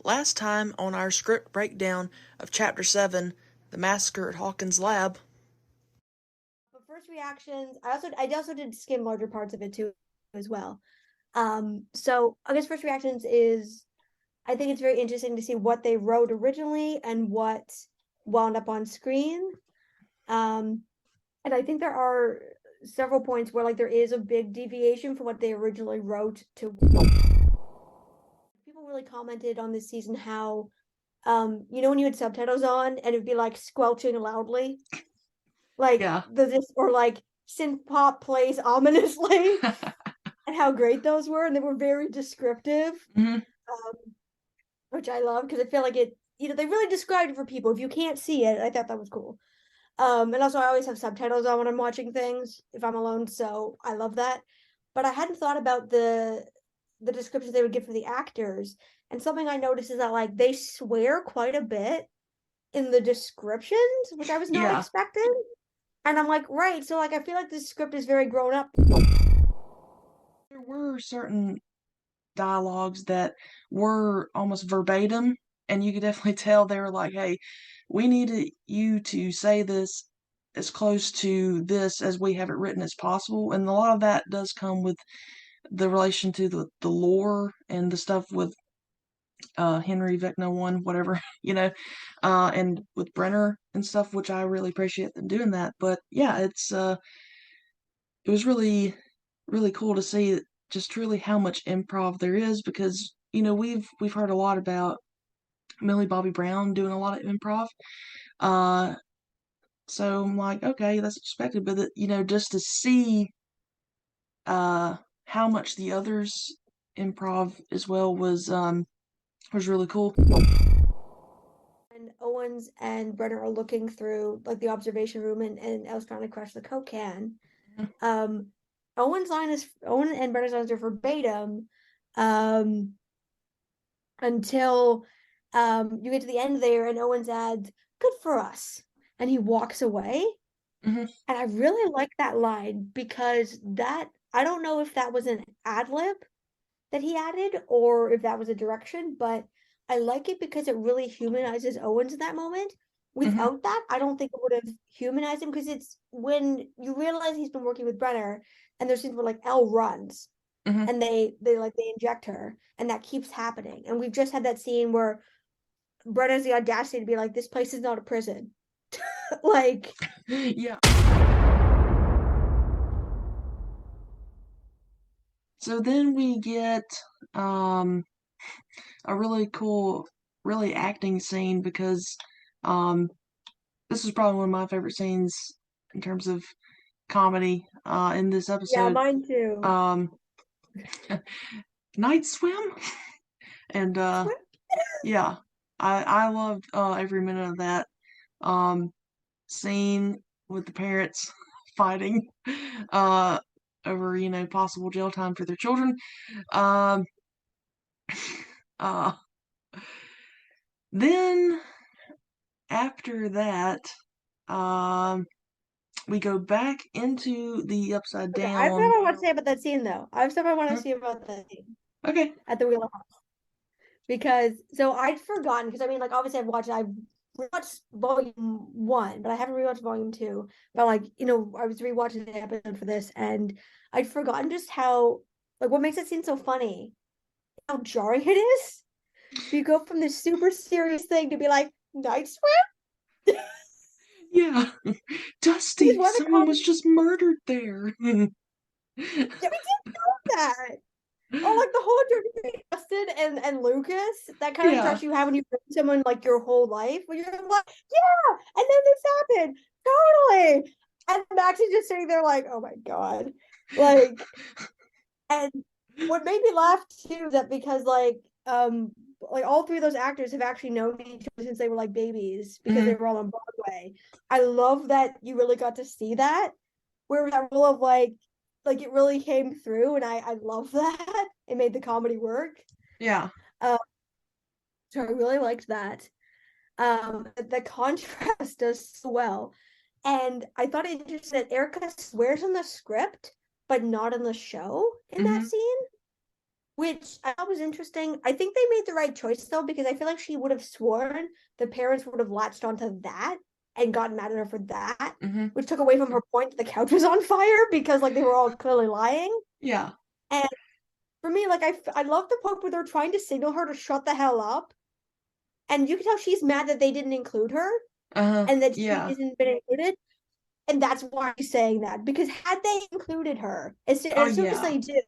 Last time on our script breakdown of Chapter 7, The Massacre at Hawkins Lab. But first reactions, I also did skim larger parts of it too as well. So I guess first reactions is I think it's very interesting to see what they wrote originally and what wound up on screen. Um, and I think there are several points where like there is a big deviation from what they originally wrote to people really commented on this season how when you had subtitles on and it'd be like squelching loudly, like Yeah. the this or like synth pop plays ominously, and how great those were, and they were very descriptive, hmm um, which I love because I feel like they really described it for people. If you can't see it, I thought that was cool. And also I always have subtitles on when I'm watching things if I'm alone, so I love that. But I hadn't thought about the descriptions they would give for the actors. And something I noticed is that like they swear quite a bit in the descriptions, which I was not Yeah. expecting. And I'm like, right, so like I feel like this script is very grown up. There were certain dialogues that were almost verbatim, and you could definitely tell they were like, hey, we needed you to say this as close to this as we have it written as possible. And a lot of that does come with the relation to the lore and the stuff with Henry Vecna one, whatever, and with Brenner and stuff, which I really appreciate them doing that. But yeah, it was really really cool to see just truly how much improv there is because we've heard a lot about Millie Bobby Brown doing a lot of improv. Uh, so I'm like, okay, that's expected, but just to see uh how much the others improv as well was really cool. And Owens and Brenner are looking through like the observation room, and Elle's trying to crush the Coke can. Um, Owen and Brenner's lines are verbatim, um, until you get to the end there, and Owens adds, "Good for us," and he walks away. hmm And I really like that line because that I don't know if that was an ad lib that he added or if that was a direction, but I like it because it really humanizes Owens in that moment. hmm Without that, I don't think it would have humanized him because it's when you realize he's been working with Brenner, and there's scenes where like Elle runs hmm and they inject her, and that keeps happening. And we've just had that scene where Brenner has the audacity to be like, "This place is not a prison." Like, yeah. So then we get um a really cool, really acting scene because um this is probably one of my favorite scenes in terms of comedy in this yeah, episode. mine too. Um, Night swim, and yeah, I loved every minute of that um scene with the parents fighting uh over possible jail time for their children. Um, uh, then after that, um, we go back into the upside Okay, I have stuff down. I want to say about that scene though. I have stuff I want to Huh? say about that scene Okay. at the wheelhouse because so I'd forgotten because I mean like obviously I've rewatched volume one, but I haven't rewatched volume two. But like I was rewatching the episode for this, and I'd forgotten just how like what makes that scene so funny, how jarring it is. You go from this super serious thing to be like night swim. Yeah. Because Dusty, one of the someone was comments, just murdered there. yeah, we didn't know that. Or like the whole journey Justin and Lucas, that kind of Yeah. touch you have when you've known someone like your whole life, when you're like, yeah, and then this happened, totally. And Max is just sitting there like, oh my God. Like, and what made me laugh too is that because like all three of those actors have actually known each other since they were like babies because hmm they were all on Broadway. I love that you really got to see that, where that role of like it really came through, and I love that. It made the comedy work. Yeah. Uh, so I really liked that. The contrast does so well. And I thought it interesting that Erica swears in the script, but not in the show in that hmm scene, which I thought was interesting. I think they made the right choice though, because I feel like she would have sworn the parents would have latched onto that and gotten mad at her for that, Hmm. which took away from her point that the couch was on fire because like they were all clearly lying. Yeah. And for me, like I love the point where they're trying to signal her to shut the hell up, and you can tell she's mad that they didn't include her Uh-huh. and that she Yeah. hasn't been included. And that's why he's saying that, because had they included her, Oh as soon as yeah. they do,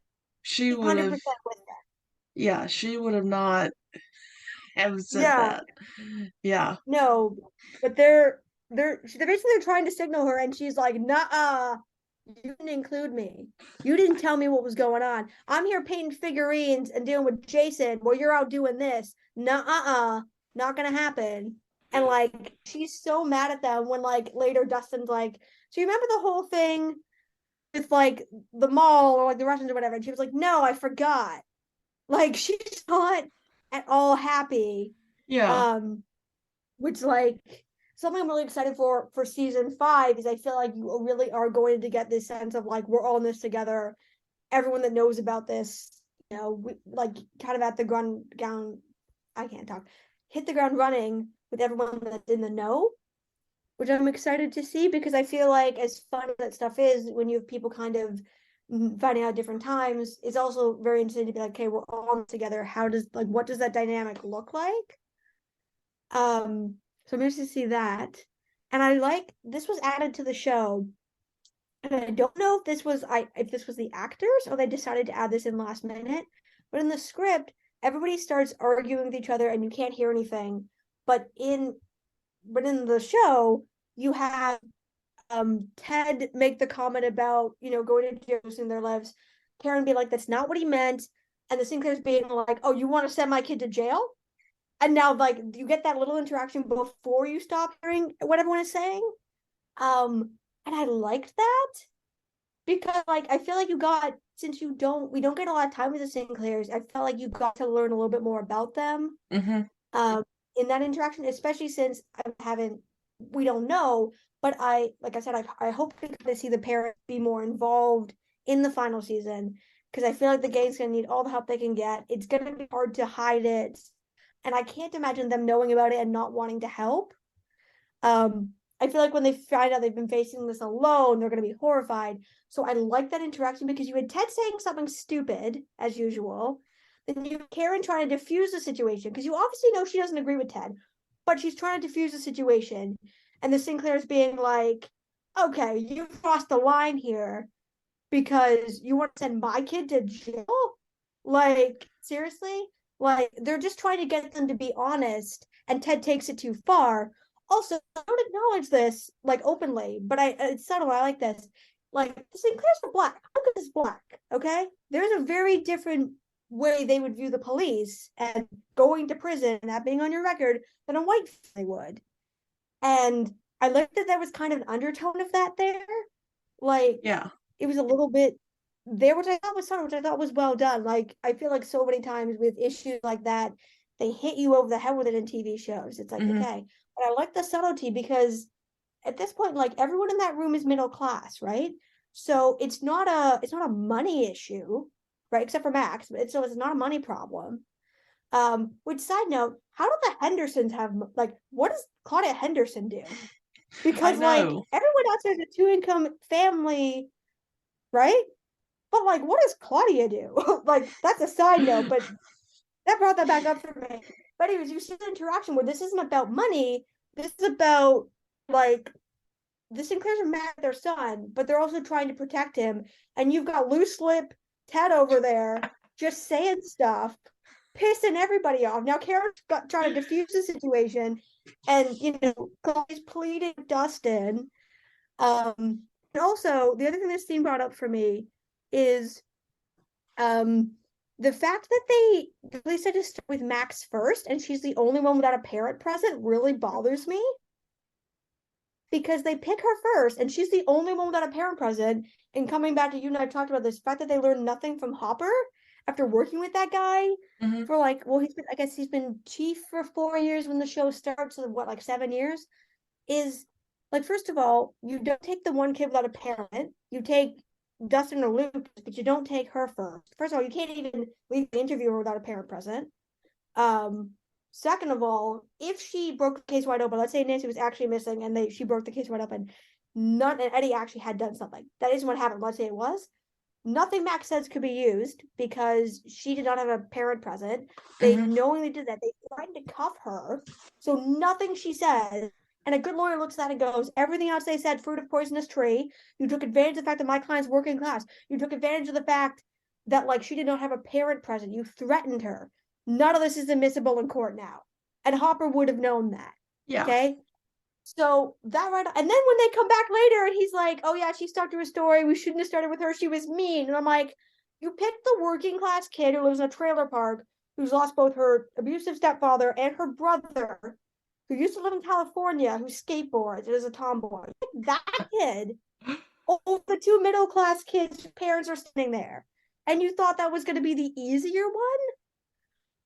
She would have, 100% with that. yeah, she would have not have said Yeah, that. Yeah. no, but they're basically trying to signal her, and she's like, "Nah, you didn't include me. You didn't tell me what was going on. I'm here painting figurines and dealing with Jason while you're out doing this. Nah, not gonna happen." And like, she's so mad at them when like later Dustin's like, "So you remember the whole thing with like the mall or like the Russians or whatever?" And she was like, "No, I forgot." Like she's not at all happy. Yeah. Um, which like something I'm really excited for season 5 is I feel like you really are going to get this sense of like we're all in this together. Everyone that knows about this, like kind of at the ground. I can't talk. Hit the ground running with everyone that's in the know, which I'm excited to see because I feel like as fun as that stuff is, when you have people kind of finding out at different times, it's also very interesting to be like, okay, we're all together. How does like what does that dynamic look like? So I'm interested to see that. And I like this was added to the show. And I don't know if this was the actors or they decided to add this in last minute. But in the script, everybody starts arguing with each other and you can't hear anything. But in the show, you have Ted make the comment about, going to jail in their lives. Karen be like, that's not what he meant. And the Sinclairs being like, oh, you want to send my kid to jail? And now like you get that little interaction before you stop hearing what everyone is saying. And I liked that because like I feel like you got since we don't get a lot of time with the Sinclairs, I felt like you got to learn a little bit more about them Hmm. um in that interaction, especially since I haven't we don't know, but like I said, I hope we kind of see the parents be more involved in the final season because I feel like the gang's gonna need all the help they can get. It's gonna be hard to hide it, and I can't imagine them knowing about it and not wanting to help. I feel like when they find out they've been facing this alone, they're going to be horrified. So I like that interaction because you had Ted saying something stupid as usual. Then you have Karen trying to diffuse the situation because you obviously know she doesn't agree with Ted, but she's trying to diffuse the situation. And the Sinclair's being like, okay, you've crossed the line here because you want to send my kid to jail? Like, seriously? Like, they're just trying to get them to be honest, and Ted takes it too far. Also, I don't acknowledge this like openly, but it's subtle. I like this. Like, the Sinclairs are black. Hawkins is black, okay? There's a very different way they would view the police and going to prison and that being on your record than a white family would. And I like that there was kind of an undertone of that there. Like Yeah. it was a little bit there, which I thought was fun, which I thought was well done. Like I feel like so many times with issues like that, they hit you over the head with it in TV shows. It's like, Hmm. okay. But I like the subtlety because at this point, like everyone in that room is middle class, right? So it's not a money issue, right? Except for Max, but it's not a money problem. Which side note, how do the Hendersons have like what does Claudia Henderson do? I Because like know. everyone else is a two-income family, right? But like, what does Claudia do? Like, that's a side note, but that brought that back up for me. But anyways, you see the interaction where this isn't about money. This is about like the Sinclairs are mad at their son, but they're also trying to protect him. And you've got loose lip Ted over there just saying stuff, pissing everybody off. Now Karen's trying to diffuse the situation, and Chloe's pleading Dustin. And also the other thing this scene brought up for me is um the fact that the police had to start with Max first and she's the only one without a parent present really bothers me because they pick her first and she's the only one without a parent present. And coming back to you and I've talked about this fact that they learned nothing from Hopper after working with that guy Hmm. for like, well, I guess he's been chief for 4 years when the show starts, so what, like 7 years? Is like, first of all, you don't take the one kid without a parent, you take Dustin or Luke, but you don't take her first. First of all, you can't even leave the interviewer without a parent present. Um, Second of all, if she broke the case wide open, let's say Nancy was actually missing and she broke the case wide open, none and Eddie actually had done something. That isn't what happened. Let's say it was. Nothing Max says could be used because she did not have a parent present. They Hmm. knowingly did that. They tried to cuff her. So nothing she says. And a good lawyer looks at that and goes, everything else they said, fruit of poisonous tree. You took advantage of the fact that my client's working class. You took advantage of the fact that like she did not have a parent present. You threatened her. None of this is admissible in court now. And Hopper would have known that. Yeah. Okay. So that right, and then when they come back later and he's like, "Oh yeah, she stuck to her story. We shouldn't have started with her. She was mean." And I'm like, "You picked the working class kid who lives in a trailer park, who's lost both her abusive stepfather and her brother, who used to live in California, who skateboards and is a tomboy. That kid over the two middle class kids' parents are standing there, and you thought that was going to be the easier one?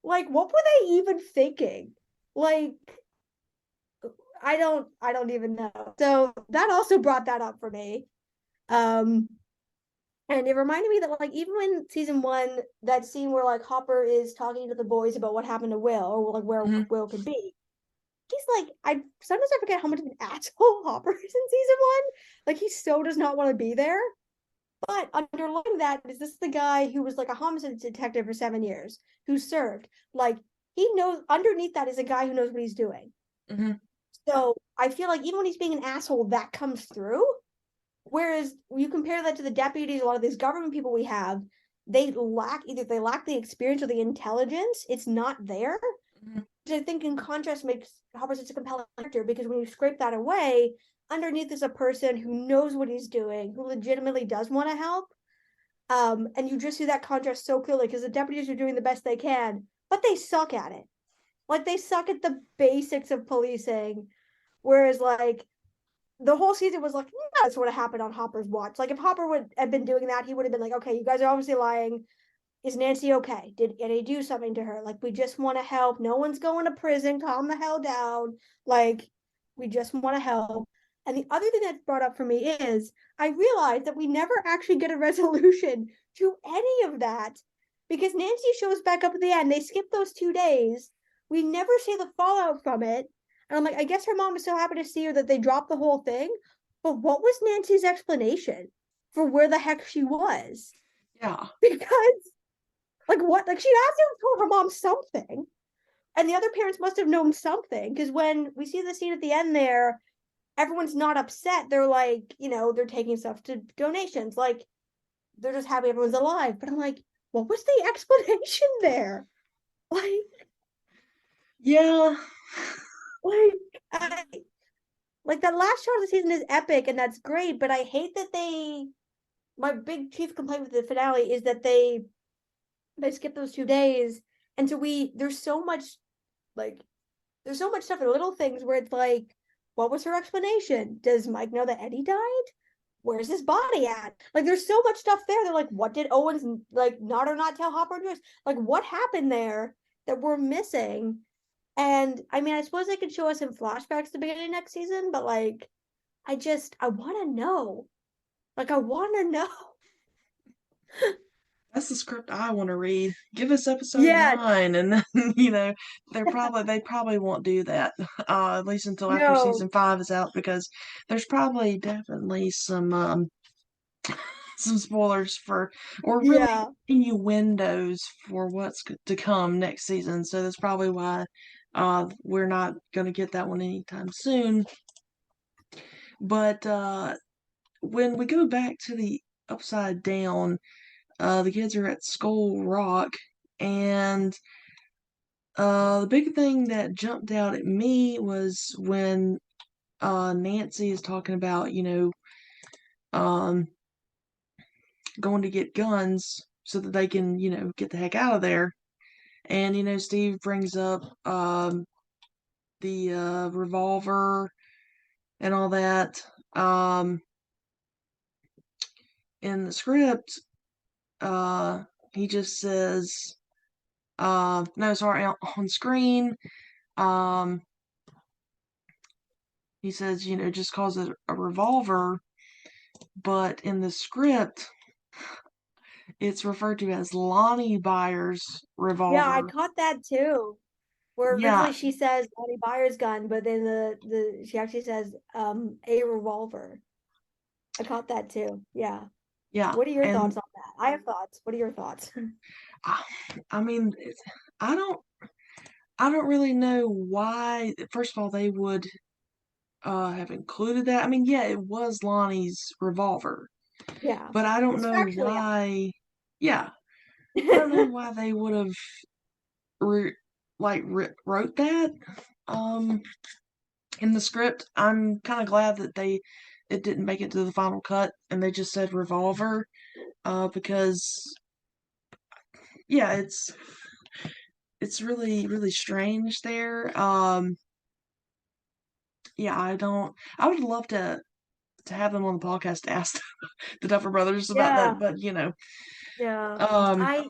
Like, what were they even thinking? Like, I don't even know. So that also brought that up for me. Um and it reminded me that like even when season one, that scene where like Hopper is talking to the boys about what happened to Will or like where Hmm. Will could be. He's like, I sometimes I forget how much of an asshole Hopper is in season one. Like he so does not want to be there. But underlying that is this the guy who was like a homicide detective for 7 years, who served. Like he knows underneath that is a guy who knows what he's doing. Hmm. So I feel like even when he's being an asshole, that comes through. Whereas you compare that to the deputies, a lot of these government people we have, they lack the experience or the intelligence. It's not there. Hmm. Which I think in contrast makes Hopper such a compelling character because when you scrape that away, underneath is a person who knows what he's doing, who legitimately does want to help. And you just see that contrast so clearly because the deputies are doing the best they can, but they suck at it. Like they suck at the basics of policing. Whereas like the whole season was like, that's what happened on Hopper's watch. Like if Hopper would have been doing that, he would have been like, okay, you guys are obviously lying. Is Nancy okay? Did he do something to her? Like we just want to help. No one's going to prison. Calm the hell down. Like we just want to help. And the other thing that's brought up for me is I realized that we never actually get a resolution to any of that because Nancy shows back up at the end. They skip those 2 days. We never see the fallout from it. And I'm like, I guess her mom was so happy to see her that they dropped the whole thing. But what was Nancy's explanation for where the heck she was? Yeah. Because like what? Like she has to have told her mom something, and the other parents must have known something. Because when we see the scene at the end, there, everyone's not upset. They're like, they're taking stuff to donations. Like they're just happy everyone's alive. But I'm like, what was the explanation there? Like, Yeah. like, I, like that last shot of the season is epic, and that's great. But I hate that they. My big chief complaint with the finale is that they skip those 2 days, and so there's so much like there's so much stuff in little things where it's like, what was her explanation? Does Mike know that Eddie died? Where's his body at? Like, there's so much stuff there. They're like, what did Owens like not or not tell Hopper and Joyce? Like, what happened there that we're missing? And I mean, I suppose they could show us in flashbacks at the beginning of next season, but like, I want to know. Like, I want to know. That's the script I want to read. Give us episode Yeah, 9, and then they probably won't do that. At least until after no, season 5 is out, because there's probably definitely some spoilers for, or really yeah, innuendos for what's to come next season. So that's probably why we're not gonna get that one anytime soon. But when we go back to the Upside Down, the kids are at Skull Rock, and the big thing that jumped out at me was when Nancy is talking about, um, going to get guns so that they can, get the heck out of there. And, Steve brings up the revolver and all that. Um, in the script, uh, he just says, no, sorry, on screen, um, he says, just calls it a revolver. But in the script, It's referred to as Lonnie Byers' Yeah, I revolver. caught that too. Where Yeah, originally she says Lonnie Byers' gun, but then the she actually says a revolver. I caught that too. Yeah. yeah, What are your and thoughts on that? I have thoughts. What are your thoughts? I, I mean, I don't, I don't really know why. First of all, they would have included that. I mean, yeah, it was Lonnie's revolver, Yeah. but I don't It's know factually why. Yeah, I don't know accurate. why they would have re- wrote that um in the script. I'm kind of glad that they it didn't make it to the final cut and they just said revolver because yeah, it's really strange there. Yeah, I would love to have them on the podcast to ask the Duffer brothers about Yeah. that, but Yeah. um I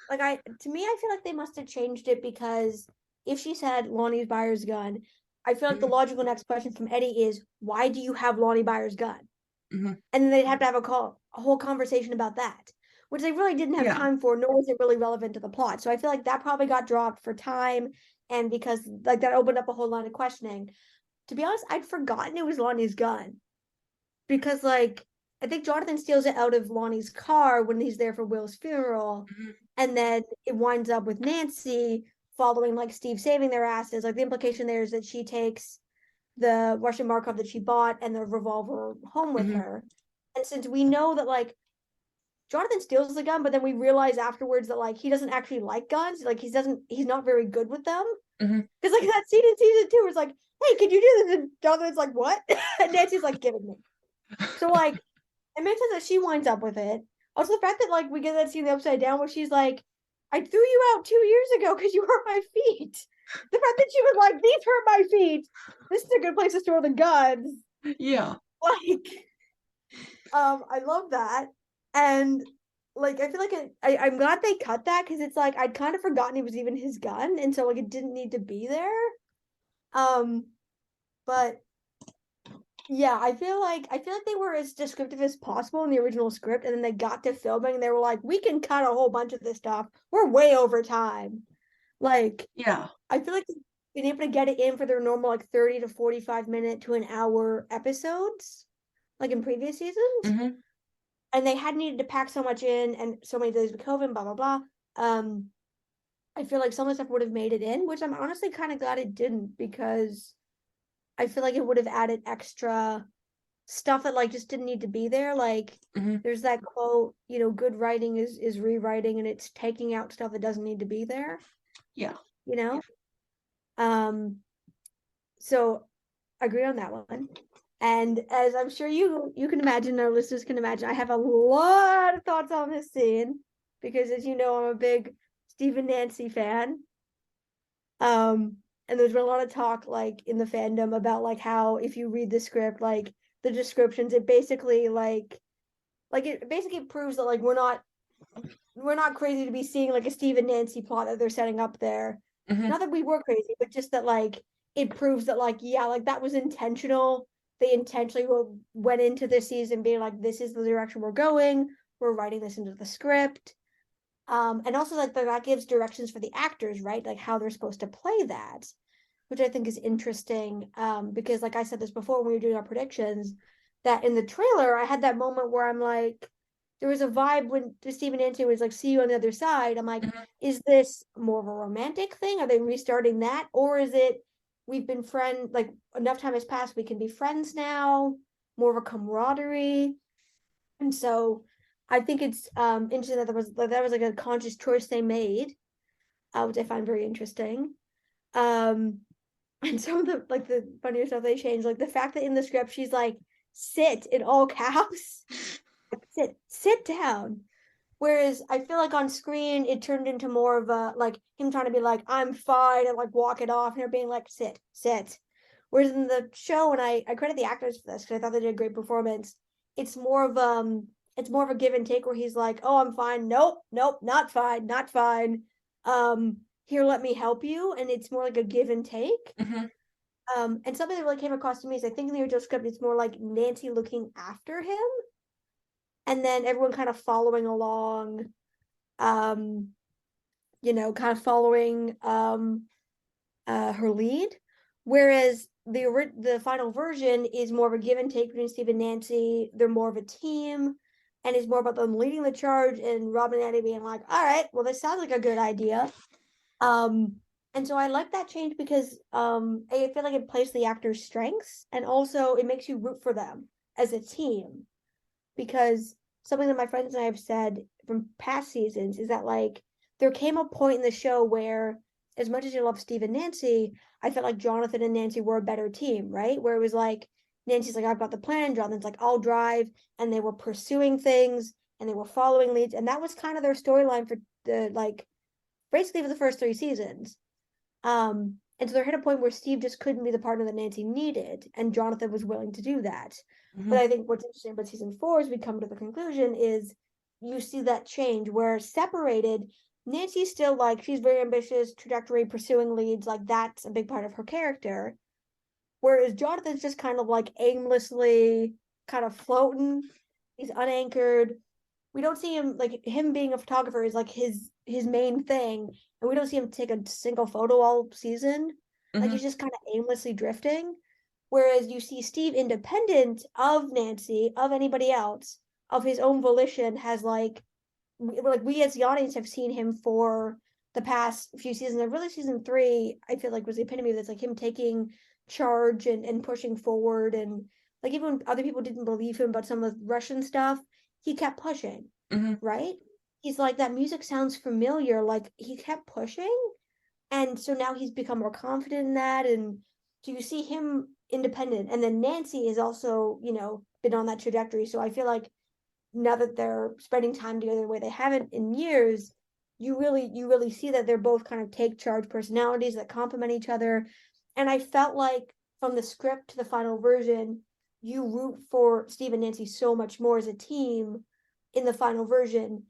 I to me I feel like they must have changed it because if she said Lonnie Byers' gun, I feel like the mhm, logical next question from Eddie is why do you have Lonnie Byers' gun? mhm, And then they'd have to have a whole conversation about that, which they really didn't have yeah, time for, nor was it really relevant to the plot. So I feel like that probably got dropped for time and because like that opened up a whole line of questioning. To be honest, I'd forgotten it was Lonnie's gun because like I think Jonathan steals it out of Lonnie's car when he's there for Will's funeral, mhm, and then it winds up with Nancy following like Steve saving their asses. Like the implication there is that she takes the Russian Markov that she bought and the revolver home with mhm, her. And since we know that like Jonathan steals the gun, but then we realize afterwards that like he doesn't actually like guns, like he's not very good with them. mhm, Because like that scene in season two is like, hey, can you do this? And Jonathan's like, what? And Nancy's like, give it me. So like it makes sense that she winds up with it. Also, the fact that like we get that scene the upside down where she's like, "I threw you out 2 years ago because you hurt my feet." The fact that she was like, "These hurt my feet. This is a good place to store the guns." yeah, Like, I love that, and like I feel like I'm glad they cut that because it's like I'd kind of forgotten it was even his gun, and so like it didn't need to be there. Um, but yeah, I feel like they were as descriptive as possible in the original script, and then they got to filming and they were like, we can cut a whole bunch of this stuff. We're way over time. Like, yeah, I feel like being able to get it in for their normal like 30 to 45 minute to an hour episodes, like in previous seasons, mhm, and they had needed to pack so much in and so many days with COVID, blah blah blah. Um, I feel like some of the stuff would have made it in, which I'm honestly kind of glad it didn't because I feel like it would have added extra stuff that like just didn't need to be there. Like mhm, there's that quote, good writing is rewriting and it's taking out stuff that doesn't need to be there, yeah, you know? Um, so I agree on that one. And as I'm sure you can imagine, our listeners can imagine, I have a lot of thoughts on this scene because as you know, I'm a big Steve and Nancy fan. And there's been a lot of talk like in the fandom about like how if you read the script, like the descriptions, it basically it basically proves that like we're not crazy to be seeing like a Steve and Nancy plot that they're setting up there. mhm, Not that we were crazy, but just that like it proves that like yeah, like that was intentional. They intentionally went into this season being like, this is the direction we're going. We're writing this into the script. And also like that gives directions for the actors, right? Like how they're supposed to play that, which I think is interesting. Because like I said this before when we were doing our predictions, that in the trailer I had that moment where I'm like, there was a vibe when Stephen Nancy was like, "See you on the other side." I'm like, mhm, is this more of a romantic thing? Are they restarting that, or is it we've been friends like enough time has passed, we can be friends now, more of a camaraderie? And so I think it's interesting that was like a conscious choice they made, which I find very interesting. Um, and some of the like the funnier stuff they changed, like the fact that in the script she's like sit in all caps, like, sit down. Whereas I feel like on screen it turned into more of a like him trying to be like I'm fine and like walk it off, and her being like sit. Whereas in the show, and I credit the actors for this because I thought they did a great performance. It's more of it's more of a give and take where he's like, oh, I'm fine. Nope, nope, not fine, not fine. Here, let me help you, and it's more like a give and take. mhm, And something that really came across to me is I think in the original script it's more like Nancy looking after him, and then everyone kind of following along, um, kind of following her lead. Whereas the final version is more of a give and take between Steve and Nancy. They're more of a team, and it's more about them leading the charge and Robin and Eddie being like, "All right, well, this sounds like a good idea." Um, and so I like that change because I feel like it plays the actors' strengths, and also it makes you root for them as a team. Because something that my friends and I have said from past seasons is that like there came a point in the show where, as much as you love Steve and Nancy, I felt like Jonathan and Nancy were a better team, right? Where it was like Nancy's like, I've got the plan, Jonathan's like, I'll drive, and they were pursuing things and they were following leads, and that was kind of their storyline for the like basically for the first 3 seasons. And so there hit a point where Steve just couldn't be the partner that Nancy needed, and Jonathan was willing to do that. Mm-hmm. But I think what's interesting about season 4, as we come to the conclusion, is you see that change where separated, Nancy's still like she's very ambitious, trajectory, pursuing leads, like that's a big part of her character. Whereas Jonathan's just kind of like aimlessly kind of floating. He's unanchored. We don't see him like him being a photographer is like his main thing, and we don't see him take a single photo all season. Like Mm-hmm. he's just kind of aimlessly drifting. Whereas you see Steve, independent of Nancy, of anybody else, of his own volition, has like we as the audience have seen him for the past few seasons. And really, season 3, I feel like was the epitome of this, like him taking charge and pushing forward, and like even when other people didn't believe him about some of the Russian stuff, he kept pushing, Mm-hmm. right? He's like, that music sounds familiar. Like he kept pushing. And so now he's become more confident in that. And so you see him independent. And then Nancy is also, been on that trajectory. So I feel like now that they're spending time together the way they haven't in years, you really see that they're both kind of take charge personalities that complement each other. And I felt like from the script to the final version, you root for Steve and Nancy so much more as a team in the final version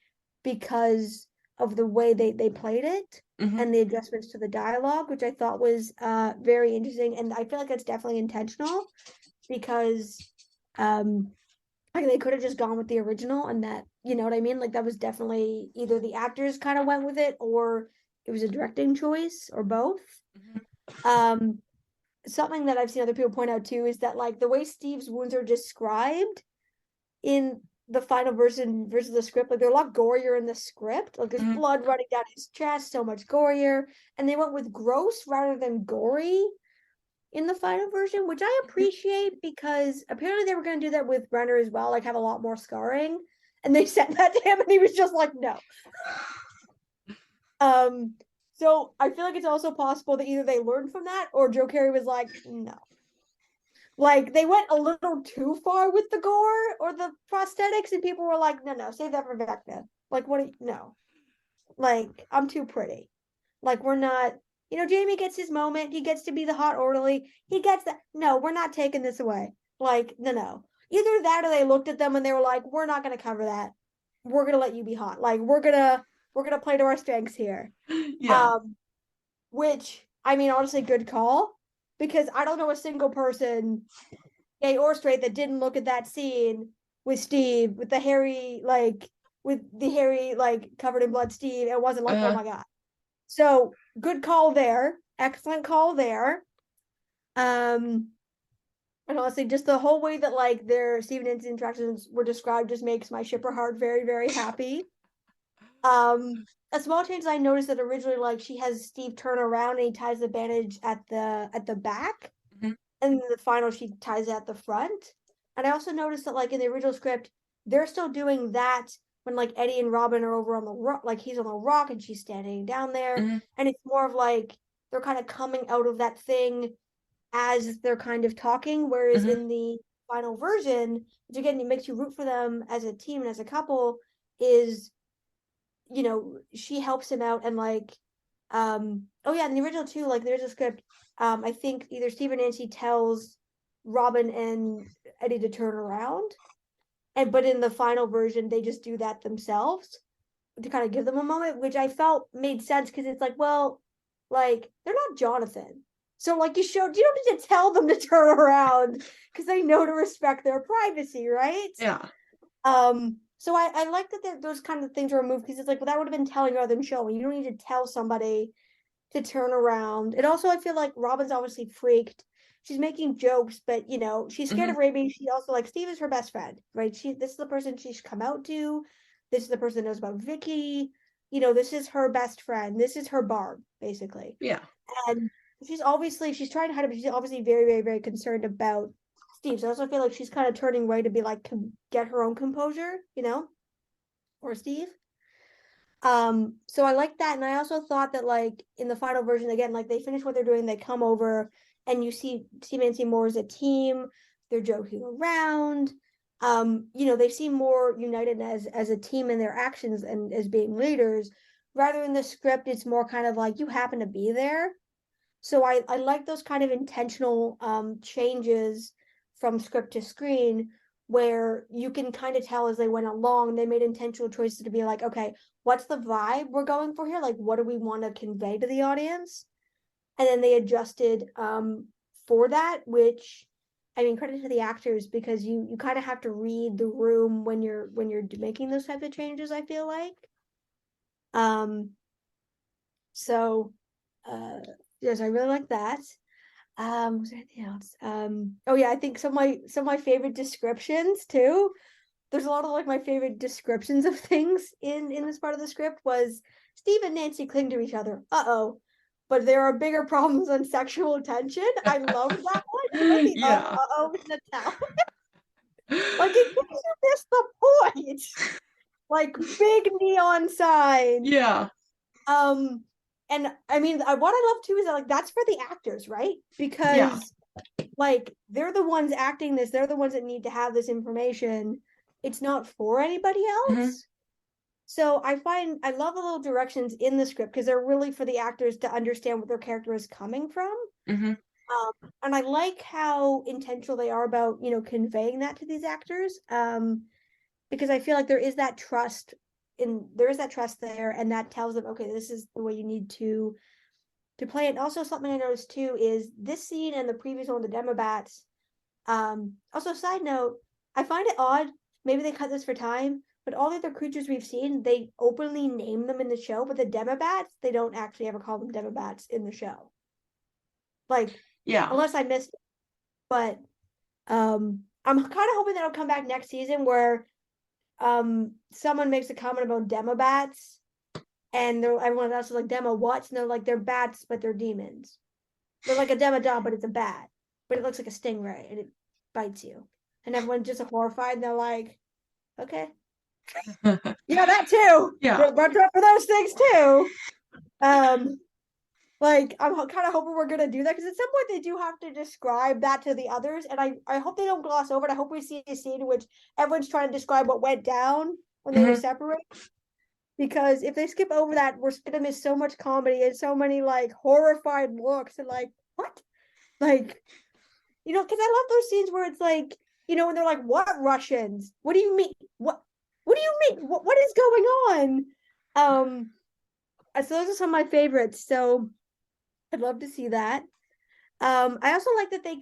because of the way they played it Mm-hmm. and the adjustments to the dialogue, which I thought was very interesting. And I feel like that's definitely intentional because like they could have just gone with the original, and that, you know what I mean? Like that was definitely either the actors kind of went with it or it was a directing choice or both. Mm-hmm. Um, Something that I've seen other people point out too is that like the way Steve's wounds are described in the final version versus the script, like they're a lot gorier in the script. Like there's Mm-hmm. blood running down his chest, so much gorier, and they went with gross rather than gory in the final version, which I appreciate because apparently they were going to do that with Brenner as well, like have a lot more scarring. And they sent that to him, and he was just like, no. Um, so I feel like it's also possible that either they learned from that or Joe Carey was like, no. Like they went a little too far with the gore or the prosthetics, and people were like, no, no, save that for Vecna. Like, what? No, like I'm too pretty. Like we're not, Jamie gets his moment. He gets to be the hot orderly. He gets that. No, we're not taking this away. Like, no, no. Either that or they looked at them and they were like, we're not gonna cover that. We're gonna let you be hot. Like we're gonna play to our strengths here. Yeah. Um, which I mean, honestly, good call. Because I don't know a single person, gay or straight, that didn't look at that scene with Steve, with the hairy, like covered in blood Steve, and wasn't like, oh Uh-huh. my God. So good call there. Excellent call there. Um, and honestly, just the whole way that like their Steve and Nancy interactions were described just makes my shipper heart very, very happy. A small change I noticed that originally like she has Steve turn around and he ties the bandage at the back, Mm-hmm. and in the final she ties it at the front. And I also noticed that like in the original script, they're still doing that when like Eddie and Robin are over on the rock, like he's on the rock and she's standing down there, Mm-hmm. and it's more of like they're kind of coming out of that thing as they're kind of talking. Whereas Mm-hmm. in the final version, which again it makes you root for them as a team and as a couple, is she helps him out and like oh yeah, in the original too, like there's a script. I think either Steve or Nancy tells Robin and Eddie to turn around, and but in the final version they just do that themselves to kind of give them a moment, which I felt made sense because it's like, well, like they're not Jonathan. So like you don't need to tell them to turn around because they know to respect their privacy, right? Yeah. Um, So I like that those kind of things are removed because it's like, well, that would have been telling rather than showing. You don't need to tell somebody to turn around. And also, I feel like Robin's obviously freaked. She's making jokes, but she's scared Hmm. of Raby. She also like Steve is her best friend, right? This is the person she's come out to. This is the person that knows about Vicky. This is her best friend. This is her Barb, basically. Yeah. And she's trying to hide it, but she's obviously very, very, very concerned about Steve. So I also feel like she's kind of turning right to be like get her own composure, or Steve. So I like that, and I also thought that like in the final version again, like they finish what they're doing, they come over, and you see Steve and Seymour as a team. They're joking around. They seem more united as a team in their actions and as being leaders. Rather in the script, it's more kind of like you happen to be there. So I like those kind of intentional changes from script to screen where you can kind of tell as they went along, they made intentional choices to be like, okay, what's the vibe we're going for here? Like, what do we want to convey to the audience? And then they adjusted for that, which I mean, credit to the actors because you kind of have to read the room when you're making those types of changes, I feel like. Um, so yes, I really like that. Was there anything else? Oh yeah, I think some of my favorite descriptions too. There's a lot of like my favorite descriptions of things in this part of the script was Steve and Nancy cling to each other. Uh-oh. But there are bigger problems than sexual tension. I love that one. You put the Yeah. uh-oh in the town. Like in case you missed the point. Like big neon sign. Yeah. Um, and I mean, what I love too is that like that's for the actors, right? Yeah. Because like they're the ones acting this, they're the ones that need to have this information. It's not for anybody Hmm. else. So I love the little directions in the script because they're really for the actors to understand what their character is coming from. Hmm. And I like how intentional they are about, conveying that to these actors. Because I feel like there is that trust there, and that tells them, okay, this is the way you need to play it. And also something I noticed too is this scene and the previous one, the Demobats. Also, side note, I find it odd. Maybe they cut this for time, but all the other creatures we've seen, they openly name them in the show, but the Demobats, they don't actually ever call them Demobats in the show. Like, Yeah. unless I missed it. But I'm kind of hoping that'll come back next season where someone makes a comment about Demobats and everyone else is like demo what's and they're like they're bats but they're demons. They're like a demodon but it's a bat, but it looks like a stingray and it bites you, and everyone's just horrified and they're like, okay, yeah, that too. Yeah. Watch out for those things too. Um, like I'm kind of hoping we're gonna do that because at some point they do have to describe that to the others, and I hope they don't gloss over it. I hope we see a scene in which everyone's trying to describe what went down when they were Hmm. separated. Because if they skip over that, we're gonna miss so much comedy and so many like horrified looks and like what, like because I love those scenes where it's like when they're like, "What Russians? What do you mean? What do you mean? What is going on?" Um, so those are some of my favorites. So I'd love to see that. I also like that they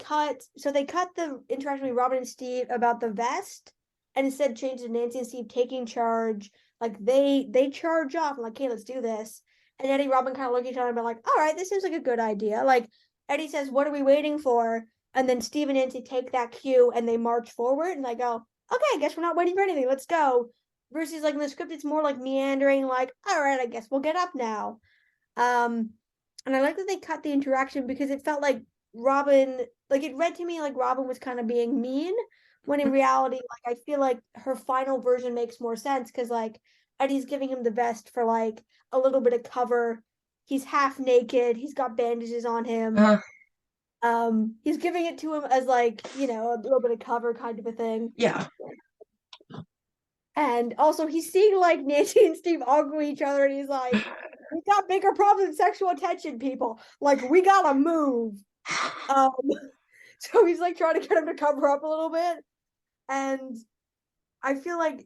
cut the interaction with Robin and Steve about the vest and instead changed to Nancy and Steve taking charge. Like they charge off, like, "Okay, let's do this." And Eddie and Robin kind of look at each other and be like, "All right, this seems like a good idea." Like Eddie says, "What are we waiting for?" And then Steve and Nancy take that cue and they march forward and they go, "Okay, I guess we're not waiting for anything. Let's go." Versus like in the script, it's more like meandering, like, "All right, I guess we'll get up now." Um, and I like that they cut the interaction because it felt like Robin, like it read to me like Robin was kind of being mean, when in reality, like I feel like her final version makes more sense because like Eddie's giving him the vest for like a little bit of cover. He's half naked. He's got bandages on him. Uh, He's giving it to him as like a little bit of cover kind of a thing. yeah. And also, he's seeing like Nancy and Steve argue each other, and he's like, "We got bigger problems than sexual attention, people. Like, we gotta move." Um, so he's like trying to get him to cover up a little bit, and I feel like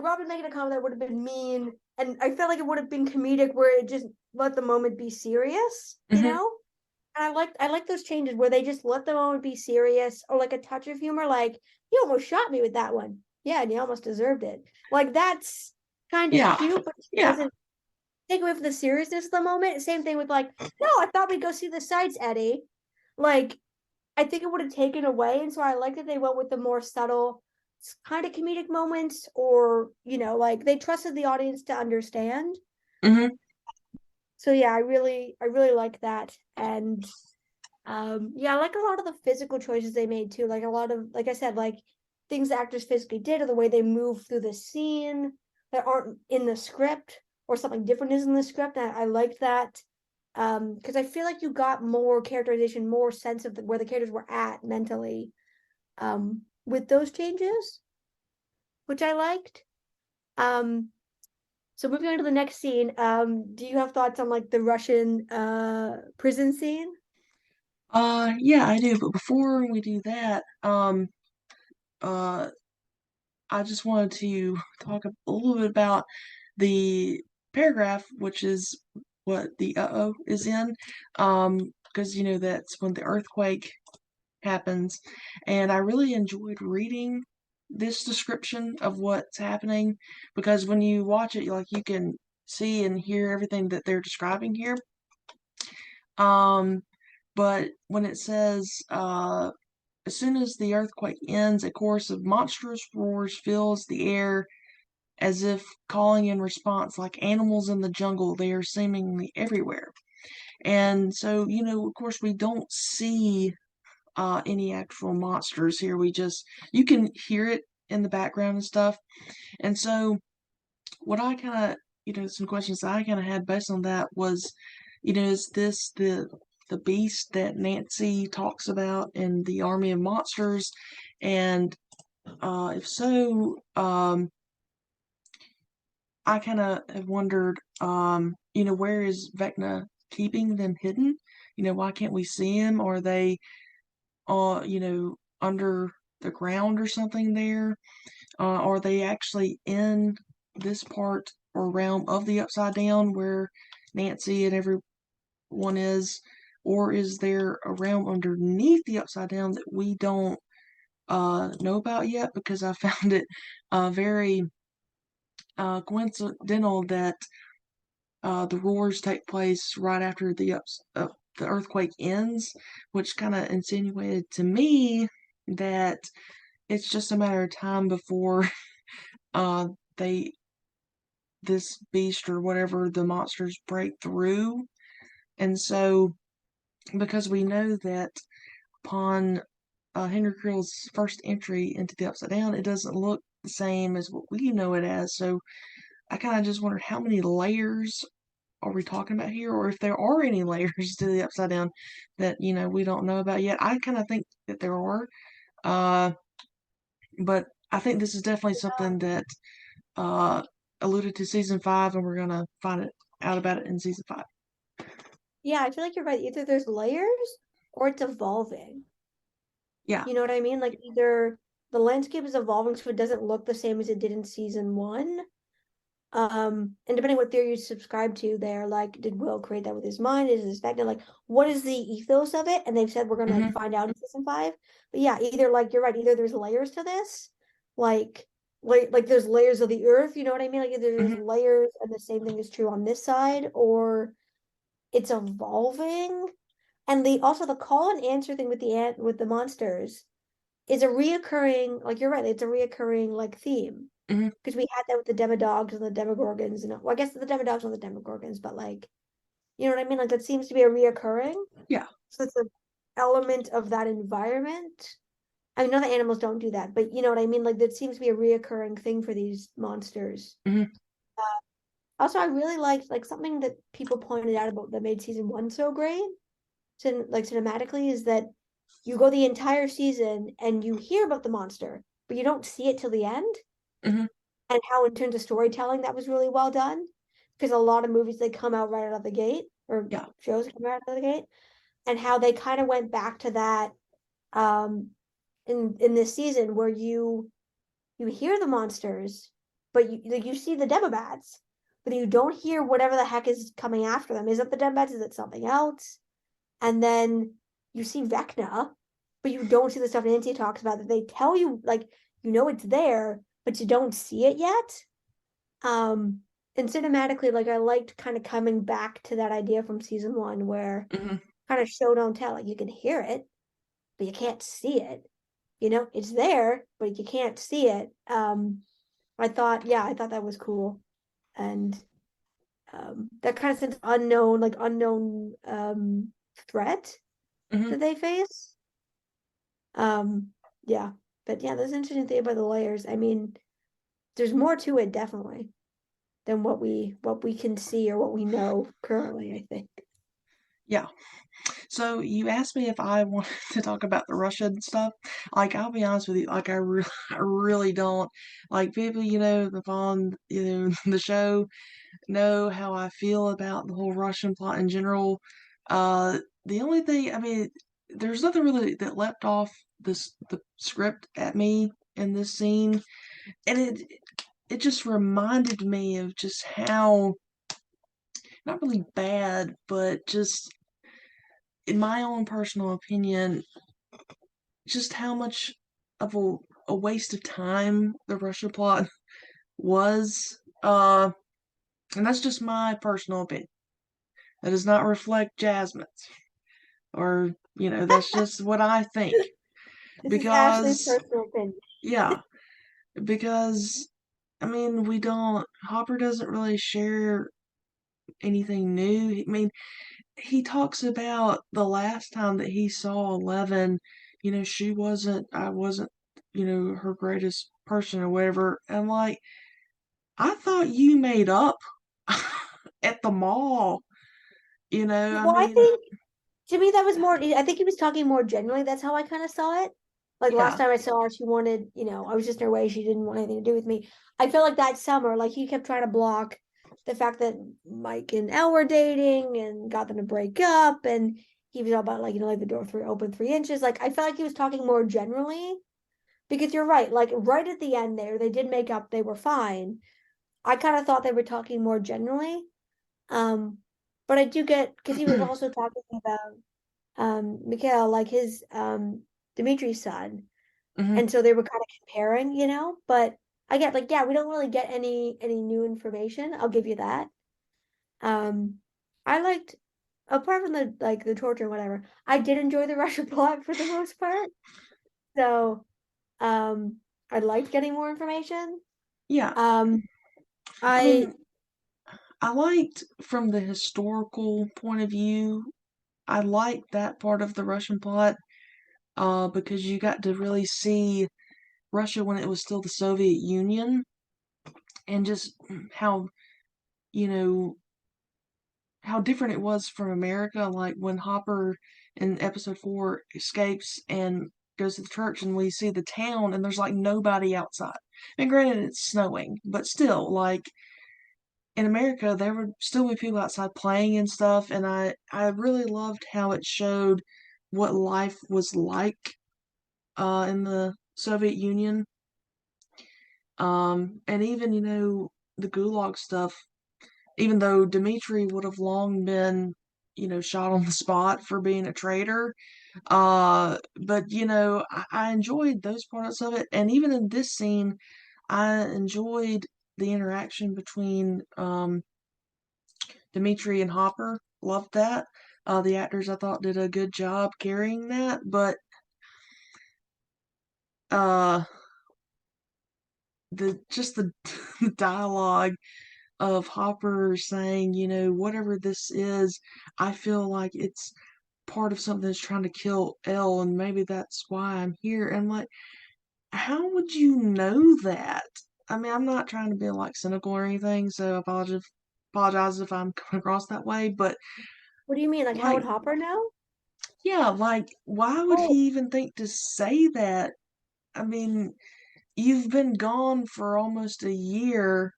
Robin making a comment that would have been mean, and I felt like it would have been comedic where it just let the moment be serious, Hmm. And I like those changes where they just let the moment be serious or like a touch of humor, like, "You almost shot me with that one. Yeah, and he almost deserved it. Like that's kind of Yeah, cute, but it yeah. doesn't take away from the seriousness of the moment. Same thing with like, no, I thought we'd go see the sights, Eddie. Like, I think it would have taken away, and so I like that they went with the more subtle kind of comedic moments, or like they trusted the audience to understand. Hmm. So yeah, I really like that. And yeah, I like a lot of the physical choices they made too. Like a lot of, like I said, like things the actors physically did, or the way they move through the scene that aren't in the script, or something different is in the script. I liked that. Because I feel like you got more characterization, more sense of where the characters were at mentally, with those changes, which I liked. Um, so moving on to the next scene, do you have thoughts on like the Russian prison scene? Yeah, I do. But before we do that, uh, I just wanted to talk a little bit about the paragraph, which is what the uh-oh is in. Because that's when the earthquake happens, and I really enjoyed reading this description of what's happening because when you watch it, like you can see and hear everything that they're describing here. Um, but when it says, as soon as the earthquake ends, a chorus of monstrous roars fills the air as if calling in response, like animals in the jungle, they are seemingly everywhere. And so, of course, we don't see any actual monsters here. You can hear it in the background and stuff. And so, what I kind of, some questions I kind of had based on that was, is this the beast that Nancy talks about in the Army of Monsters? And if so, I kind of have wondered, where is Vecna keeping them hidden? Why can't we see him? Are they, under the ground or something there? Are they actually in this part or realm of the Upside Down where Nancy and everyone is? Or is there a realm underneath the Upside Down that we don't know about yet? Because I found it very coincidental that the roars take place right after the earthquake ends, which kind of insinuated to me that it's just a matter of time before uh, they this beast or whatever the monsters break through. And so, because we know that upon Henry Crill's first entry into the Upside Down, it doesn't look the same as what we know it as. So, I kind of just wonder how many layers are we talking about here, or if there are any layers to the Upside Down that we don't know about yet. I kind of think that there are, uh, but I think this is definitely something that uh, alluded to season 5, and we're gonna find it out about it in season 5. Yeah, I feel like you're right. Either there's layers or it's evolving. Yeah. You know what I mean? Like either the landscape is evolving so it doesn't look the same as it did in season one. And depending what theory you subscribe to, they're like, did Will create that with his mind? Is this back? Like, what is the ethos of it? And they've said we're gonna Hmm. find out in season five. But yeah, either like you're right, either there's layers to this, like like there's layers of the earth, you know what I mean? Like either there's Hmm. layers and the same thing is true on this side, or it's evolving. And the call and answer thing with the ant with the monsters is a reoccurring, like you're right, it's a reoccurring like theme. Hmm. Because we had that with the Demodogs and the Demogorgons, and well, I guess the Demodogs and the Demogorgons, but like, you know what I mean? Like that seems to be a reoccurring. Yeah. So it's an element of that environment. I mean, other animals don't do that, but you know what I mean? Like that seems to be a reoccurring thing for these monsters. Hmm. Also, I really liked like something that people pointed out about that made season one so great, like cinematically, is that you go the entire season and you hear about the monster, but you don't see it till the end. Hmm. And how in terms of storytelling that was really well done, because a lot of movies they come out right out of the gate, or Yeah. shows come out of the gate, and how they kind of went back to that um in this season where you hear the monsters, but you see the Demobats, but you don't hear whatever the heck is coming after them. Is it the Demobats? Is it something else? And then you see Vecna, but you don't see the stuff Nancy talks about that they tell you, like, it's there, but you don't see it yet. Um, and cinematically, like I liked kind of coming back to that idea from season one where Hmm. kind of show don't tell. Like you can hear it, but you can't see it. You know, it's there, but you can't see it. I thought that was cool. And that kind of sense of unknown, like unknown threat Hmm. that they face. Um, yeah. But yeah, there's an interesting thing about the layers. I mean, there's more to it definitely than what we can see or what we know currently, I think. Yeah. So you asked me if I wanted to talk about the Russian stuff. Like, I'll be honest with you, like I really don't. Like, people, that's on, the show know how I feel about the whole Russian plot in general. The only thing, I mean, there's nothing really that leapt off the script at me in this scene, and it just reminded me of just how, not really bad, but just in my own personal opinion, just how much of a waste of time the Russia plot was. And that's just my personal opinion. That does not reflect Jasmine's, or that's just what I think. This is Ashley's Because personal opinion. yeah, because I mean, we don't. Hopper doesn't really share anything new. I mean, he talks about the last time that he saw 11, she wasn't, I wasn't, her greatest person or whatever. And like, I thought you made up at the mall, I Well, I mean, think to me that was more, I think he was talking more generally. That's how I kind of saw it. Like last yeah. time I saw her, she wanted, I was just in her way. She didn't want anything to do with me. I felt like that summer, like he kept trying to block the fact that Mike and Elle were dating and got them to break up. And he was all about like, like the door three open 3 inches. Like I felt like he was talking more generally because you're right. Like right at the end there, they did make up. They were fine. I kind of thought they were talking more generally. Um, but I do get because he was also talking about Mikhail, like his Dmitri's son. Hmm. And so they were kind of comparing, but I get like, yeah, we don't really get any new information. I'll give you that. Um I liked apart from the torture and whatever, I did enjoy the Russia plot for the most part. So I liked getting more information. Yeah. Um I I mean, I liked from the historical point of view, I liked that part of the Russian plot, because you got to really see Russia when it was still the Soviet Union, and just how, you know, how different it was from America. Like when Hopper in episode 4 escapes and goes to the church, and we see the town, and there's like nobody outside. And granted, it's snowing, but still, like in America, there would still be people outside playing and stuff. And I really loved how it showed what life was like in the Soviet Union. And even, the Gulag stuff, even though Dmitri would have long been, shot on the spot for being a traitor. But, I enjoyed those parts of it. And even in this scene, I enjoyed the interaction between Dmitri and Hopper. Loved that. The actors I thought did a good job carrying that. But uh, the the dialogue of Hopper saying, whatever this is, I feel like it's part of something that's trying to kill Elle, and maybe that's why I'm here. And like, how would you know that? I mean, I'm not trying to be like cynical or anything, so apologize if I'm coming across that way, but what do you mean? Like how would like, Hopper know? yeah, like, why would Oh, he even think to say that? I mean, you've been gone for almost a year,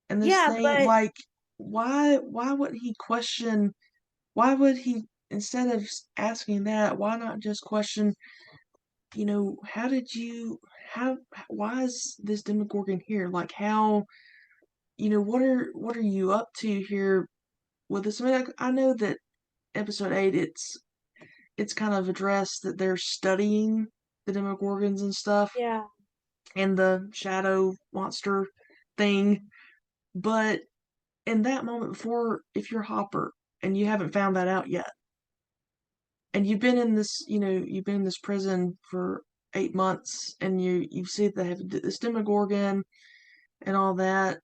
and this yeah, thing, but like, why would he question? Why would he, instead of asking that, why not just question, how did you, how, why is this Demogorgon here? Like, how, what are you up to here with this? I mean, I know that episode 8, it's kind of addressed that they're studying the Demogorgons and stuff, yeah. and the shadow monster thing. But in that moment before, if you're Hopper and you haven't found that out yet, and you've been in this, you've been in this prison for 8 months, and you see they have this Demogorgon and all that,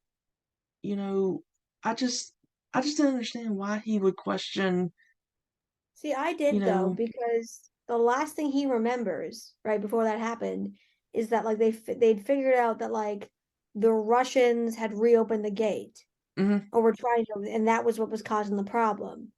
you know, I just I just didn't understand why he would question, See, I you did though, know, because the last thing he remembers, right before that happened, is that like they'd figured out that like the Russians had reopened the gate mm-hmm, or were trying to, and that was what was causing the problem.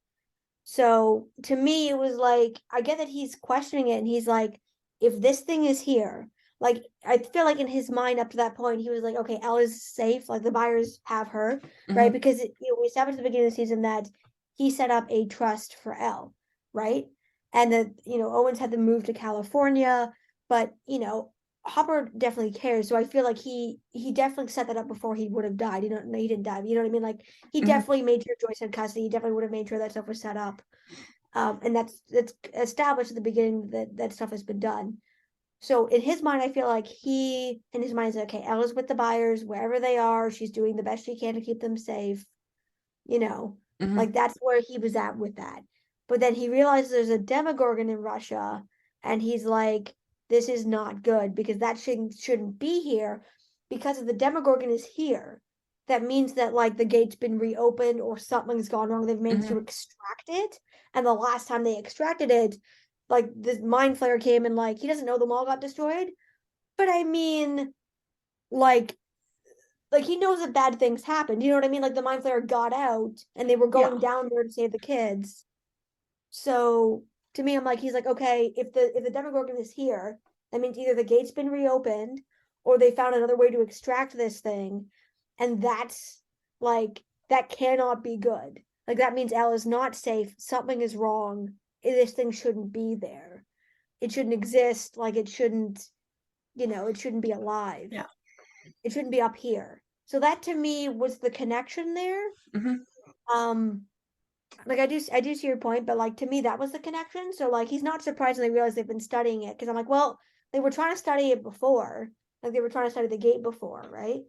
So to me, it was like, I get that he's questioning it and he's like, if this thing is here, like, I feel like in his mind up to that point, he was like, okay, Ella's safe. Like, the buyers have her, right? mm-hmm, Because we established at the beginning of the season that he set up a trust for Elle, right? And that, Owens had to move to California, but, Hopper definitely cares. So I feel like he definitely set that up before he would have died. No, he didn't die. You know what I mean? Like he mm-hmm, definitely made sure Joyce had custody. He definitely would have made sure that stuff was set up. And that's established at the beginning that that stuff has been done. So in his mind, I feel like he in his mind is okay. Ella's with the buyers wherever they are. She's doing the best she can to keep them safe. You know, mm-hmm, like that's where he was at with that. But then he realizes there's a Demogorgon in Russia, and he's like, "This is not good because that shouldn't be here, because if the Demogorgon is here, that means that like the gate's been reopened or something's gone wrong. They've managed mm-hmm, to extract it, and the last time they extracted it, like this mind flayer came and like he doesn't know the mall got destroyed, but I mean, like he knows that bad things happened. You know what I mean? Like the mind flayer got out and they were yeah, going down there to save the kids. So to me, I'm like, he's like, okay, if the Demogorgon is here, that means either the gate's been reopened or they found another way to extract this thing. And that's like that cannot be good. Like that means Al is not safe. Something is wrong. This thing shouldn't be there. It shouldn't exist. Like it shouldn't be alive. yeah, It shouldn't be up here. So that to me was the connection there. mm-hmm, Um, like I do see your point, but like to me that was the connection. So like he's not surprised when they realize they've been studying it because I'm like, well, they were trying to study it before, like they were trying to study the gate before, right?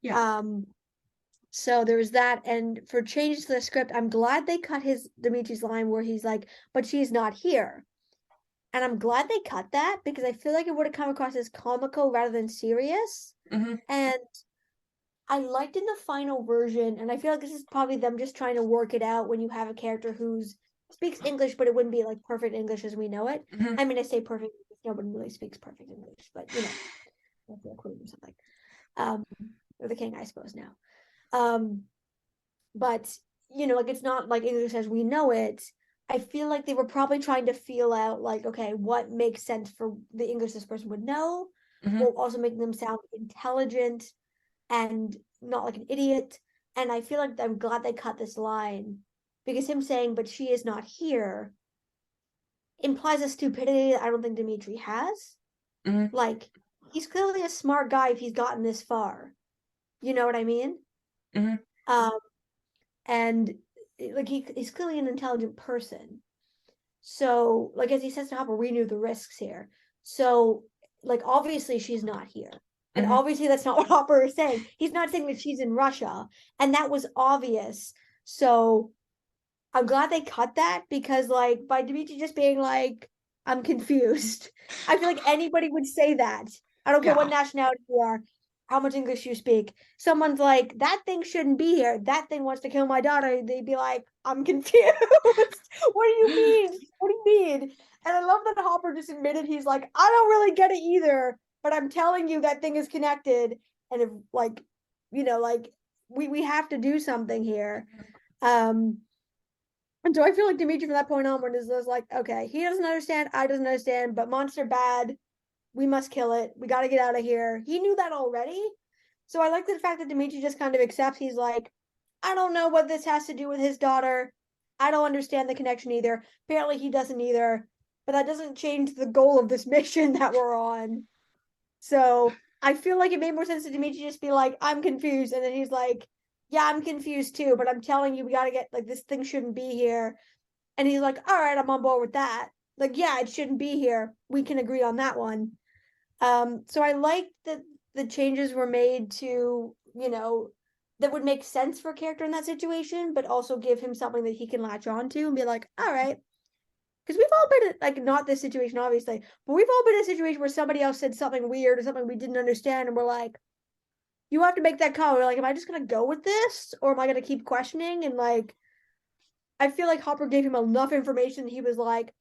yeah, Um, so there was that, and for changes to the script, I'm glad they cut his Dimitri's line where he's like, "But she's not here," and I'm glad they cut that because I feel like it would have come across as comical rather than serious, mm-hmm, and I liked in the final version, and I feel like this is probably them just trying to work it out when you have a character who's speaks English, but it wouldn't be like perfect English as we know it. mm-hmm, I mean, I say perfect because nobody really speaks perfect English, but like the Queen or something, um, or the King, I suppose now. Um, but like it's not like English as we know it. I feel like they were probably trying to feel out like, okay, what makes sense for the English this person would know, mm-hmm, while also making them sound intelligent and not like an idiot. And I feel like I'm glad they cut this line because him saying, but she is not here, implies a stupidity that I don't think Dmitri has. mm-hmm, Like, he's clearly a smart guy if he's gotten this far. You know what I mean? mm-hmm, Um, and like he's clearly an intelligent person. So, like as he says to Hopper, we knew the risks here. So, like obviously she's not here. And mm-hmm, obviously that's not what Hopper is saying. He's not saying that she's in Russia. And that was obvious. So I'm glad they cut that because like by Dimitri just being like, I'm confused. I feel like anybody would say that. I don't care what yeah, nationality you are, how much English you speak. Someone's like, that thing shouldn't be here. That thing wants to kill my daughter. They'd be like, I'm confused. What do you mean? What do you mean? And I love that Hopper just admitted he's like, I don't really get it either, but I'm telling you that thing is connected. And if like we have to do something here. Um, and so I feel like Dimitri from that point onward is like, okay, he doesn't understand, I doesn't understand, but monster bad. We must kill it. We got to get out of here. He knew that already. So I like the fact that Dimitri just kind of accepts. He's like, I don't know what this has to do with his daughter. I don't understand the connection either. Apparently he doesn't either. But that doesn't change the goal of this mission that we're on. So I feel like it made more sense to Dimitri just be like, I'm confused. And then he's like, yeah, I'm confused too, but I'm telling you, we got to get like this thing shouldn't be here. And he's like, all right, I'm on board with that. Like, yeah, it shouldn't be here. We can agree on that one. So I like that the changes were made to, that would make sense for a character in that situation, but also give him something that he can latch on to and be like, all right. Because we've all been in, like, not this situation, obviously, but we've all been in a situation where somebody else said something weird or something we didn't understand, and we're like, you have to make that call. We're like, am I just gonna go with this, or am I gonna keep questioning? And like, I feel like Hopper gave him enough information. He was like,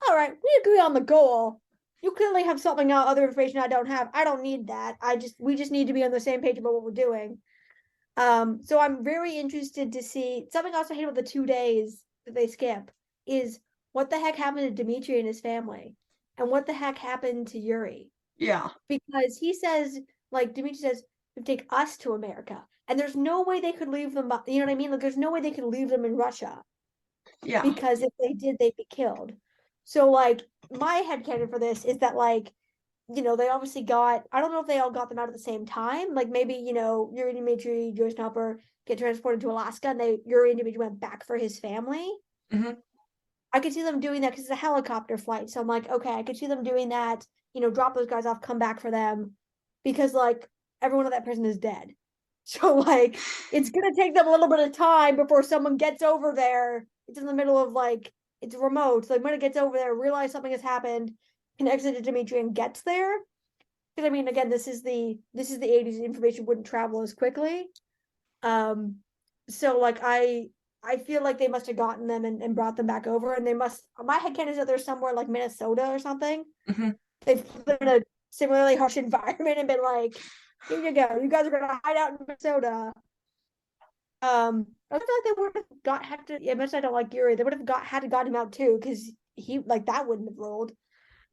all right, we agree on the goal. You clearly have something else, other information I don't have. I don't need that. We just need to be on the same page about what we're doing. So I'm very interested to see something else I hate about the 2 days that they skip is what the heck happened to Dmitri and his family, and what the heck happened to Yuri, Yeah. because he says, like, Dmitri says, take us to America, and there's no way they could leave them. You know what I mean? Like, there's no way they could leave them in Russia, Yeah. because if they did, they'd be killed. So, like, my headcanon for this is that, like, they obviously got, I don't know if they all got them out at the same time. Like, maybe, Yuri and Dmitri, Joyce and Hopper get transported to Alaska, and Yuri and Dmitri went back for his family. Hmm. I could see them doing that because it's a helicopter flight. So I'm like, okay, I could see them doing that, drop those guys off, come back for them, because, like, everyone of that person is dead. So, like, it's gonna take them a little bit of time before someone gets over there. It's in the middle of, like, it's remote. So, like, when it gets over there, realize something has happened, connects it to Dimitri and gets there. Because, I mean, again, this is the 80s, information wouldn't travel as quickly. Um, so, like, I feel like they must have gotten them and brought them back over, and they must, my headcanon is that they're somewhere like Minnesota or something. Hmm. They've lived in a similarly harsh environment and been like, here you go, you guys are gonna hide out in Minnesota. I feel like they would have got had to. Yeah, much I don't like Yuri, they would have had to got him out too, because he, like, that wouldn't have rolled.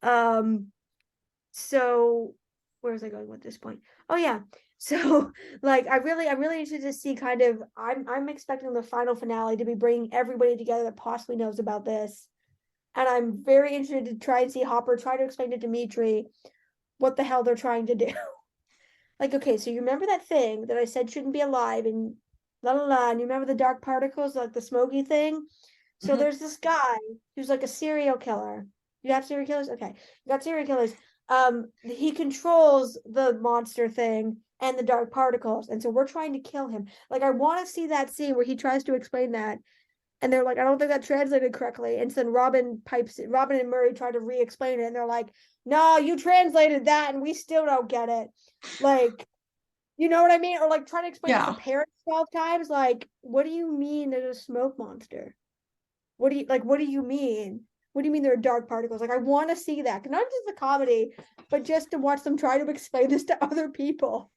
Um, so where was I going with this point? Oh yeah. So, like, I'm really interested to see kind of, I'm expecting the final finale to be bringing everybody together that possibly knows about this. And I'm very interested to try and see Hopper try to explain to Dimitri what the hell they're trying to do. Like, okay, so you remember that thing that I said shouldn't be alive, and la la la, and you remember the dark particles, like the smoky thing? So Hmm. there's this guy who's like a serial killer. You have serial killers? Okay. You got serial killers. He controls the monster thing and the dark particles, and so we're trying to kill him. Like, I want to see that scene where he tries to explain that, and they're like, I don't think that translated correctly. And so then Robin and Murray try to re-explain it, and they're like, no, you translated that and we still don't get it. Like, you know what I mean? Or like trying to explain to the Yeah. parents 12 times, like, what do you mean there's a smoke monster? What do you mean? What do you mean there are dark particles? Like, I want to see that. Not just the comedy, but just to watch them try to explain this to other people.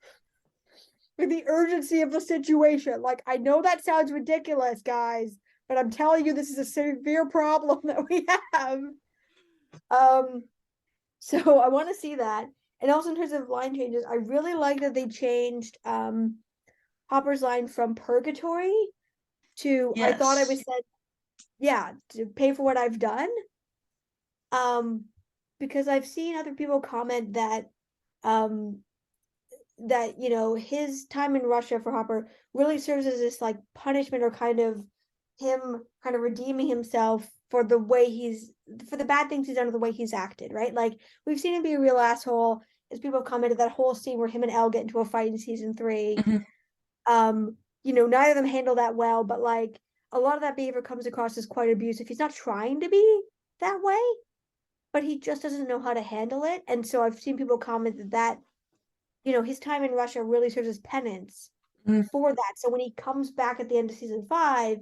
With the urgency of the situation. Like, I know that sounds ridiculous, guys, but I'm telling you, this is a severe problem that we have. Um, so I want to see that. And also in terms of line changes, I really like that they changed Hopper's line from purgatory to, I thought I Yes. was said, yeah, to pay for what I've done. Um, because I've seen other people comment um that, his time in Russia for Hopper really serves as this, like, punishment, or kind of him kind of redeeming himself for the bad things he's done, or the way he's acted, right? Like, we've seen him be a real asshole, as people have commented, that whole scene where him and Elle get into a fight in season 3. Hmm. Neither of them handle that well, but, like, a lot of that behavior comes across as quite abusive. He's not trying to be that way, but he just doesn't know how to handle it. And so I've seen people comment that his time in Russia really serves as penance Hmm. for that. So when he comes back at the end of season 5,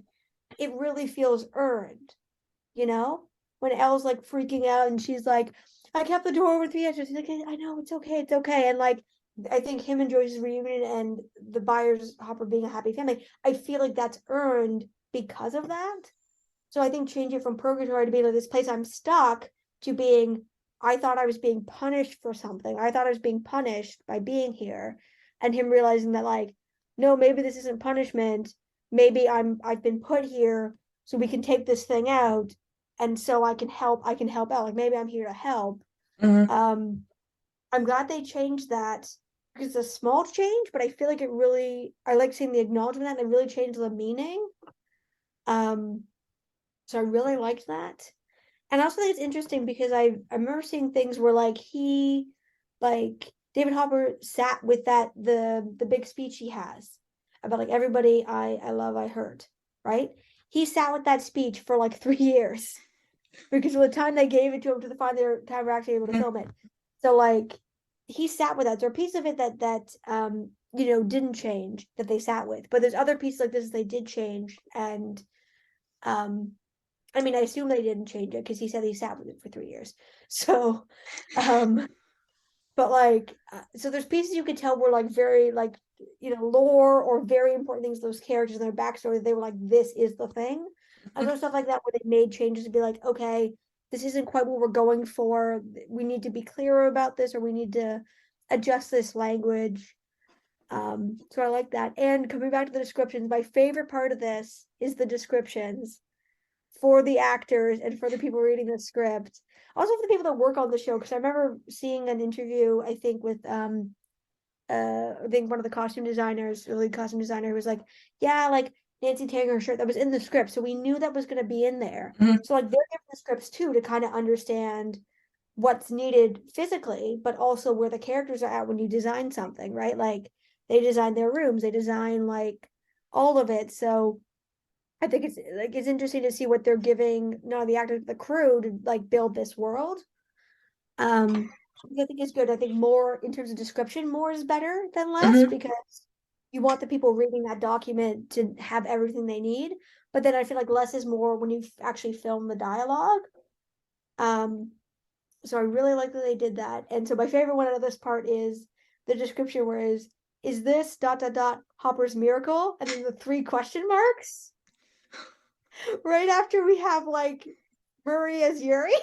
it really feels earned, you know? When Elle's like freaking out and she's like, I kept the door with me. She's like, I know, it's okay, it's okay. And, like, I think him and Joyce's reunion and the Byers Hopper being a happy family, I feel like that's earned because of that. So I think changing from purgatory to being like, this place I'm stuck, to being, I thought I was being punished for something. I thought I was being punished by being here. And him realizing that, like, no, maybe this isn't punishment. Maybe I've been put here so we can take this thing out, and so I can help out. Like, maybe I'm here to help. Hmm. Um I'm glad they changed that, because it's a small change, but I feel like I like seeing the acknowledgement that, and it really changed the meaning. Um so I really liked that. And I also think it's interesting because I remember seeing things where, like, he like David Hopper sat with the big speech he has about like everybody I love, I hurt, right? He sat with that speech for like 3 years because by the time they gave it to him to the final time we're actually able to film it. So like he sat with that. So a piece of it that didn't change that they sat with. But there's other pieces like this they did change. And um I mean I assume they didn't change it because he said he sat with it for 3 years. So um but like so there's pieces you could tell were like very like lore or very important things, those characters and their backstory, they were like, this is the thing. And there's stuff like that where they made changes to be like, okay, this isn't quite what we're going for, we need to be clearer about this, or we need to adjust this language. So I like that. And coming back to the descriptions, my favorite part of this is the descriptions for the actors and for the people reading the script. Also for the people that work on the show, because I remember seeing an interview, I think, with I think one of the costume designers, the lead costume designer, who was like, yeah, like Nancy tearing her shirt, that was in the script. So we knew that was gonna be in there. Mhm. So like they're given the scripts too to kind of understand what's needed physically, but also where the characters are at when you design something, right? Like they design their rooms, they design like all of it. So I think it's interesting to see what they're giving not the actors, the crew to like build this world. I think it's good. I think more in terms of description, more is better than less Mhm. because you want the people reading that document to have everything they need. But then I feel like less is more when you actually film the dialogue. Um, so I really like that they did that. And so my favorite one out of this part is the description where is this dot dot dot Hopper's miracle? And then the three question marks right after we have like Murray as Yuri.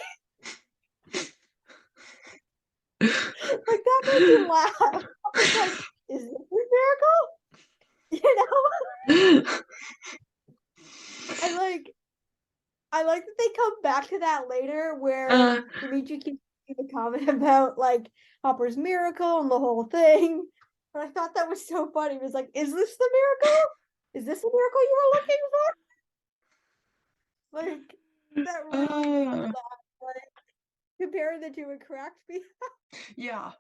Like that made me laugh. I was like, is this a miracle? You know? And like I like that they come back to that later where uh, Dmitri keeps making the comment about like Hopper's miracle and the whole thing. But I thought that was so funny. It was like, is this the miracle? Is this the miracle you were looking for? Like that really made me uh, laugh. Like comparing the two, it cracked me. yeah,